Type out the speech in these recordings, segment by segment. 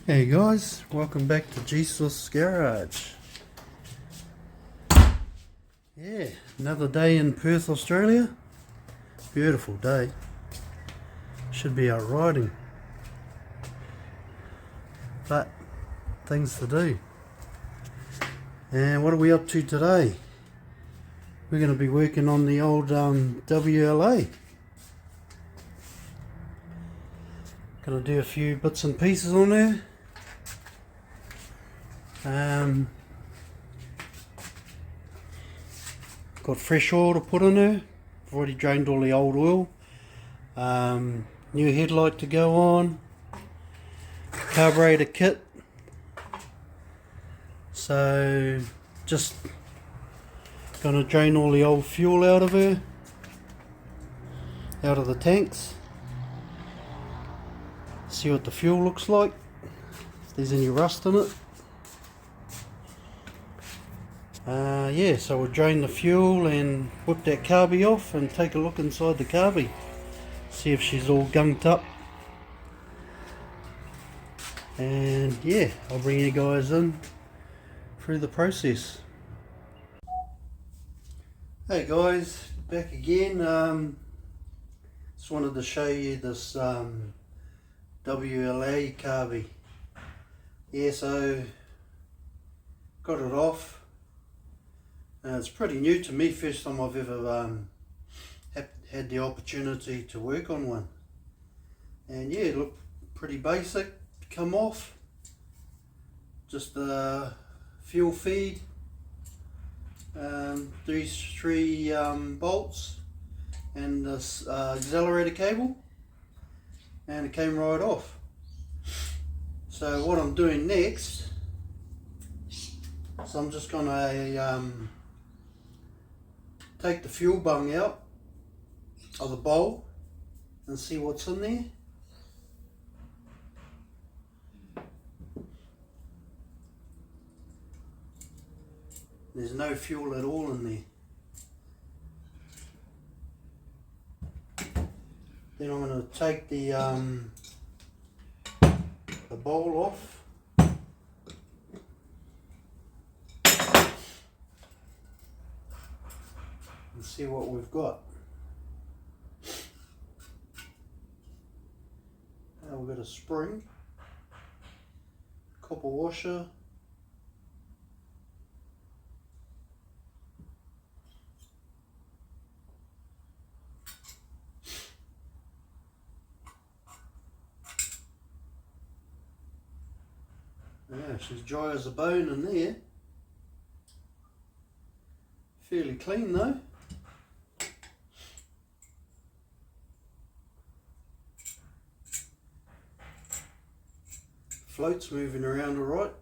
Hey guys, welcome back to G.SWIFTS Garage. Yeah, another day in Perth, Australia. Beautiful day. Should be out riding. But, things to do. And what are we up to today? We're going to be working on the old WLA. Going to do a few bits and pieces on there. Got fresh oil to put in there. I've already drained all the old oil. New headlight to go on. Carburetor kit. So just gonna drain all the old fuel out of her, out of the tanks. See what the fuel looks like, if there's any rust in it. Yeah, so we'll drain the fuel and whip that carby off and take a look inside the carby. See if she's all gunked up. And yeah, I'll bring you guys in through the process. Hey guys, back again. Just wanted to show you this WLA carby. Yeah, so got it off. It's pretty new to me, first time I've ever had the opportunity to work on one. And yeah, it looked pretty basic to come off. Just the fuel feed, these three bolts and this accelerator cable, and it came right off. So what I'm doing next, so I'm just going to take the fuel bung out of the bowl and see what's in there. There's no fuel at all in there. Then I'm going to take the bowl off. And see what we've got. Now we've got a spring, copper washer, yeah, she's dry as a bone in there. Fairly clean though. Float's moving around alright.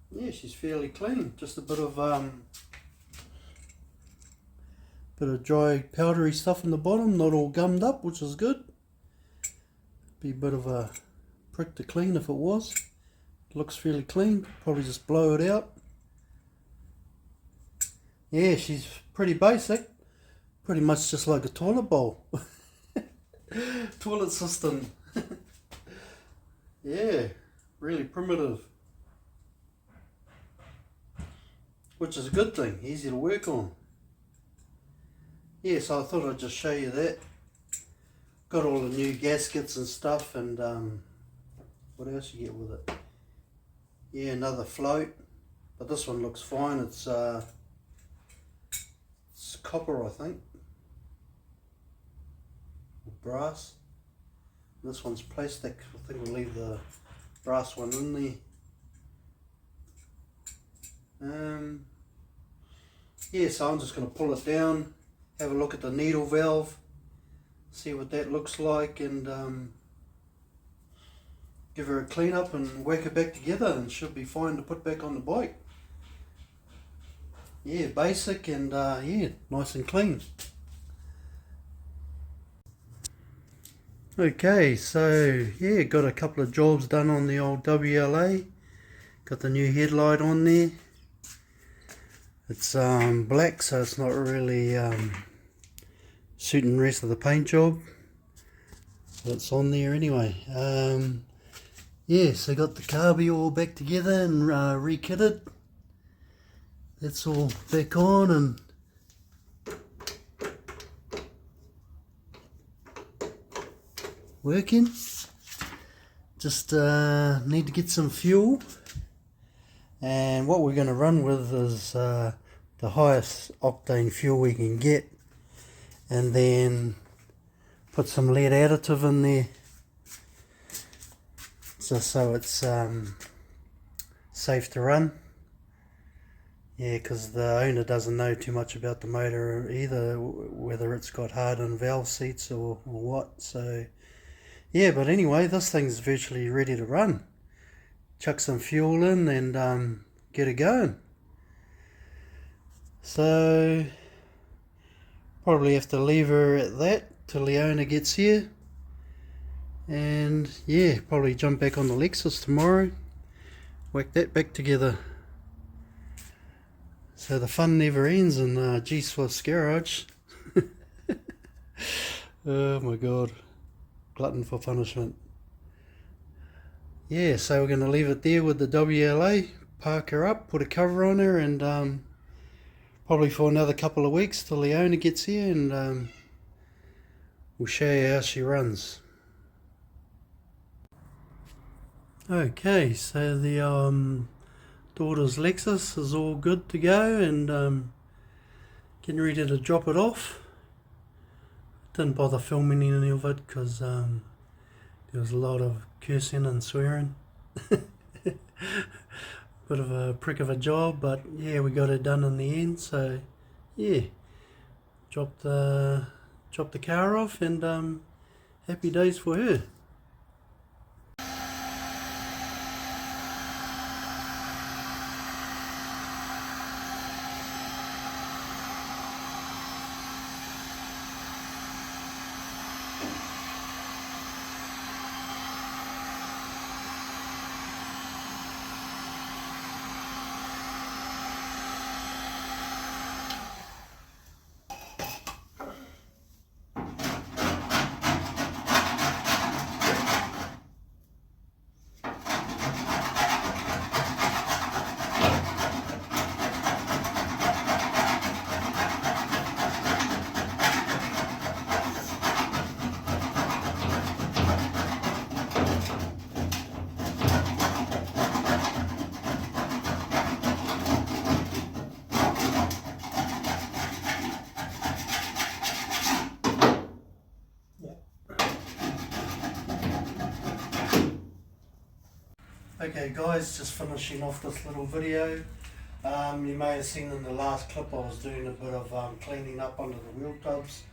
Yeah, she's fairly clean. Just a bit of dry powdery stuff in the bottom, not all gummed up, which is good. Be a bit of a prick to clean if it was. It looks fairly clean. Probably just blow it out. Yeah, she's pretty basic. Pretty much just like a toilet bowl. Toilet system. Yeah, really primitive, which is a good thing, easy to work on. Yeah, so I thought I'd just show you that. Got all the new gaskets and stuff, and what else you get with it? Yeah, another float, but this one looks fine. It's copper, I think. Brass. This one's plastic. I think we'll leave the brass one in there. Yeah, so I'm just going to pull it down, have a look at the needle valve, see what that looks like, and give her a clean up and work it back together, and should be fine to put back on the bike. Yeah, basic and yeah, nice and clean. Okay, so yeah, got a couple of jobs done on the old WLA. Got the new headlight on there. It's black, so it's not really suiting the rest of the paint job. So it's on there anyway. Yeah, so got the carby all back together and re-kitted. That's all back on and working. Just need to get some fuel, and what we're going to run with is the highest octane fuel we can get, and then put some lead additive in there just so it's safe to run. Yeah, because the owner doesn't know too much about the motor either, whether it's got hardened valve seats or what. So yeah, but anyway, this thing's virtually ready to run. Chuck some fuel in and get it going. So probably have to leave her at that till the owner gets here. And yeah, probably jump back on the Lexus tomorrow, whack that back together. So the fun never ends in G.SWIFTS garage. Oh my god, glutton for punishment. Yeah, so we're going to leave it there with the WLA, park her up, put a cover on her, and probably for another couple of weeks till the owner gets here, and we'll show you how she runs. Okay, so the daughter's Lexus is all good to go, and getting ready to drop it off. Didn't bother filming any of it because there was a lot of cursing and swearing. Bit of a prick of a job, but yeah, we got it done in the end. So yeah, dropped the car off, and happy days for her. Okay guys, just finishing off this little video. You may have seen in the last clip I was doing a bit of cleaning up under the wheel tubs,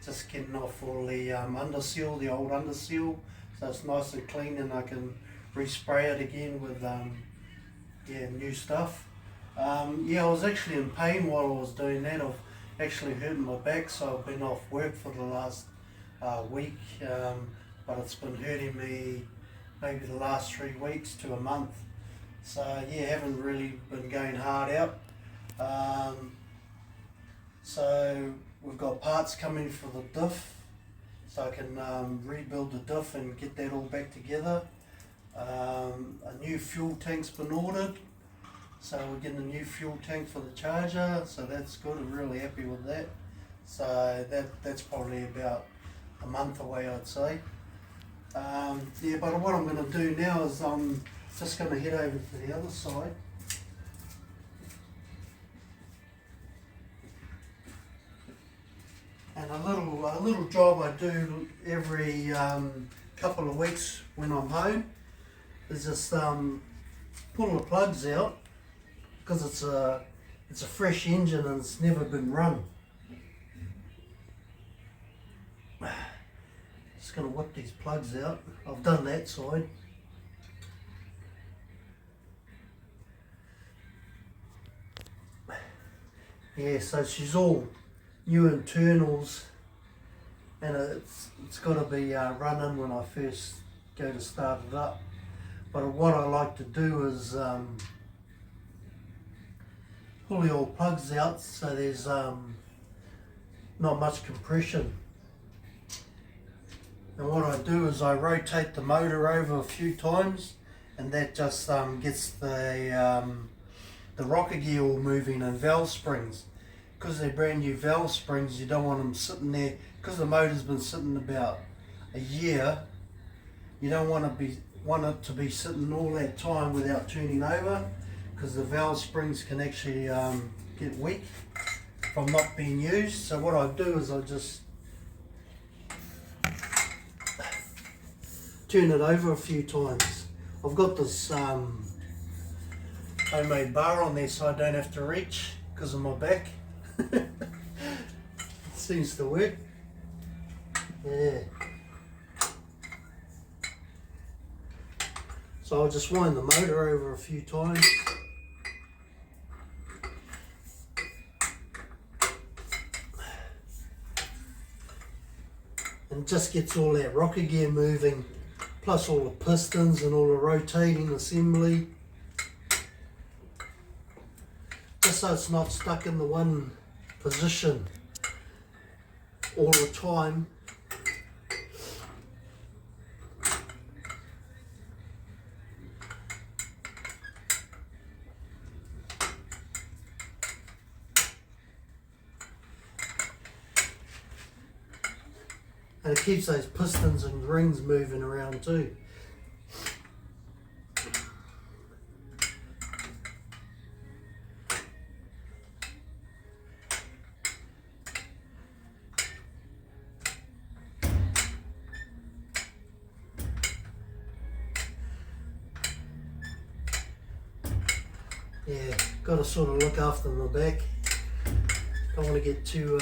just getting off all the underseal, the old underseal, so it's nice and clean, and I can respray it again with yeah, new stuff. Yeah, I was actually in pain while I was doing that. I've actually hurt my back, so I've been off work for the last week, but it's been hurting me maybe the last 3 weeks to a month. So yeah, haven't really been going hard out. So we've got parts coming for the diff, so I can rebuild the diff and get that all back together. A new fuel tank's been ordered, so we're getting a new fuel tank for the Charger, so that's good. I'm really happy with that. So that's probably about a month away, I'd say. Yeah, but what I'm going to do now is I'm just going to head over to the other side. And a little job I do every couple of weeks when I'm home is just pull the plugs out, because it's a fresh engine and it's never been run. Just going to whip these plugs out. I've done that side. Yeah, so she's all new internals, and it's got to be running when I first go to start it up. But what I like to do is pull the old plugs out so there's not much compression. And what I do is I rotate the motor over a few times, and that just gets the rocker gear all moving, and valve springs. Because they're brand new valve springs, you don't want them sitting there, because the motor's been sitting about a year. You don't want it to be sitting all that time without turning over, because the valve springs can actually get weak from not being used. So what I do is I just turn it over a few times. I've got this homemade bar on there so I don't have to reach because of my back. It seems to work. Yeah. So I'll just wind the motor over a few times. And it just gets all that rocker gear moving, plus all the pistons and all the rotating assembly. Just so it's not stuck in the one position all the time. And it keeps those pistons and rings moving around too. Yeah, got to sort of look after my back. Don't want to get too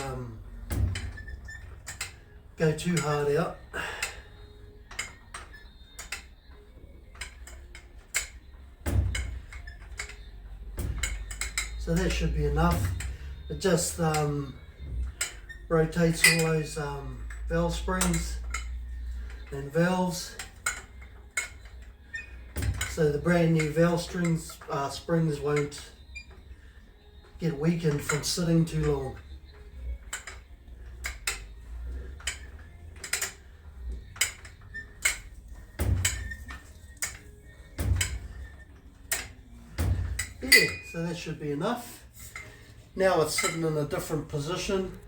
go too hard out. So that should be enough. It just rotates all those valve springs and valves, so the brand new valve springs won't get weakened from sitting too long. Yeah, so that should be enough. Now it's sitting in a different position.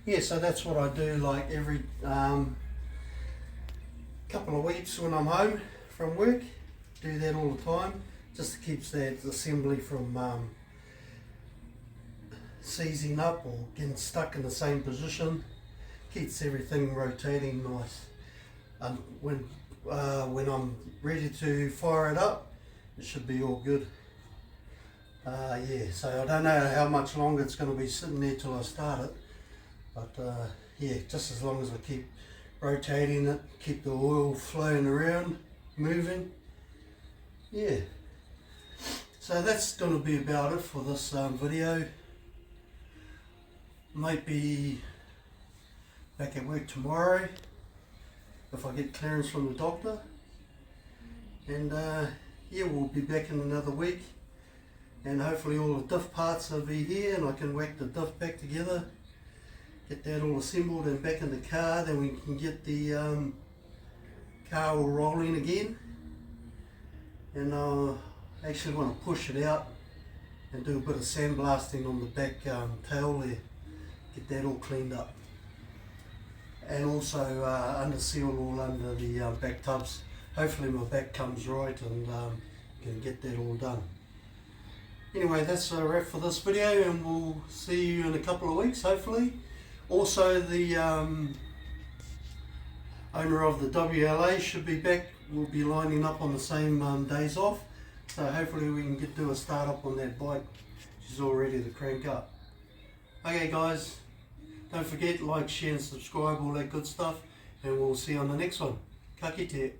Yeah, so that's what I do, like every couple of weeks when I'm home from work. Do that all the time, just keeps that assembly from seizing up or getting stuck in the same position. Keeps everything rotating nice. When I'm ready to fire it up, it should be all good. Yeah, so I don't know how much longer it's going to be sitting there till I start it, but yeah, just as long as I keep rotating it, keep the oil flowing around, moving. Yeah, so that's going to be about it for this video. Might be back at work tomorrow if I get clearance from the doctor, and yeah, we'll be back in another week, and hopefully all the diff parts will be here and I can whack the diff back together, get that all assembled and back in the car. Then we can get the car all rolling again, and I actually want to push it out and do a bit of sandblasting on the back tail there, get that all cleaned up, and also under seal all under the back tubs. Hopefully my back comes right and can get that all done. Anyway, that's a wrap for this video, and we'll see you in a couple of weeks hopefully. Also, the owner of the WLA should be back. We'll be lining up on the same days off, so hopefully we can do a start up on that bike. She's all ready to crank up. Okay guys, don't forget, like, share and subscribe, all that good stuff, and we'll see you on the next one. Ka kite.